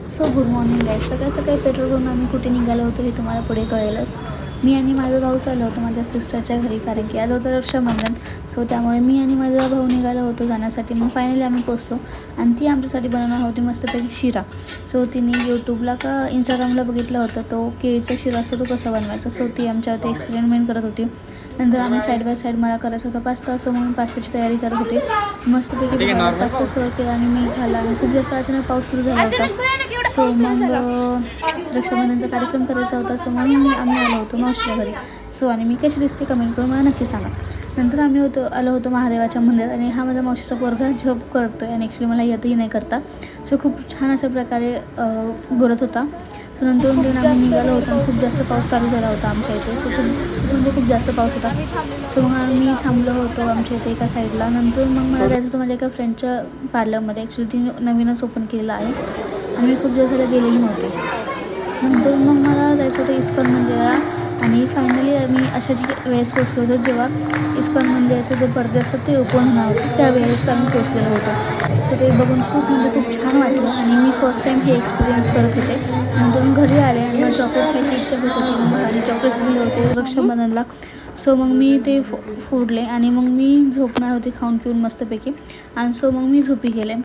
So good morning guys. सकाळी सकाळी petrol करून आम्ही कुठे निघालो होतो हे तुम्हाला पुढे कळेलच. मी आणि माझा भाऊ चाललो होतो माझ्या सिस्टरच्या घरी, कारण की आज होतं रक्षाबंधन. सो त्यामुळे मी आणि माझा भाऊ निघालो होतो जाण्यासाठी. मग फायनली आम्ही पोचलो आणि ती आमच्यासाठी बनवणार होती मस्तपैकी शिरा. सो तिने यूट्यूबला का इंस्टाग्रामला बघितलं होतं तो केळीचा शिरा असतो तो कसा बनवायचा. सो ती आमच्यावरती एक्सपेरिमेंट करत होती. नंतर आम्ही साईड बाय साईड मला करायचा होता पास्ता. सो मग पास्त्याची तयारी करत होती. मस्तपैकी पास्ता सर्व केला आणि मी खाल्ला. आणि खूप जास्त अचानक पाऊस सुरू झाला होता. सो मग रक्षाबंधनचा कार्यक्रम करायचा होता. सो म्हणून आम्ही आलो होतो मावशीच्या घरी. सो आणि मी कशी दिसते कमेंट करून मला नक्की सांगा. नंतर आम्ही आलो होतो महादेवाच्या मंदिरात आणि हा माझा मावशीचा पोरगा जप करतो आहे आणि ॲक्च्युली मला येतही नाही करता. सो खूप छान अशा प्रकारे बोलत होता. सो नंतर आम्ही निघालो होतो आणि खूप जास्त पाऊस चालू झाला होता आमच्या इथे. सो खूप जास्त पाऊस होता. सो मग आम्ही थांबलो होतो आमच्या इथे एका साईडला. नंतर मग मला जायचं होतं माझ्या एका फ्रेंडच्या पार्लरमध्ये. ॲक्च्युली ती नवीनच ओपन केलेलं आहे आणि खूप दिवस झाले गेलेही नव्हते. नंतर मग मला जायचं होतं इस्कॉन मंदिराला. आणि फायनली मी अशा वेळेस पोचलो होतो जेव्हा इस्कॉन मंदिराचे जे पडदे असतात ते ओपन होणार होते, त्यावेळेस आम्ही पोचलेलो होतो. सो ते बघून खूप छान वाटलं आणि मी फर्स्ट टाईम हे एक्सपिरियन्स करत होते. नंतर घरी आले आणि मला चॉकलेट खायची इच्छा होत होती आणि चॉकलेट्स दिले होते रक्षाबंधनला. सो मग मी ते फोडले आणि मग मी झोपणार होते खाऊन पिऊन मस्तपैकी. आणि सो मग मी झोपी गेले.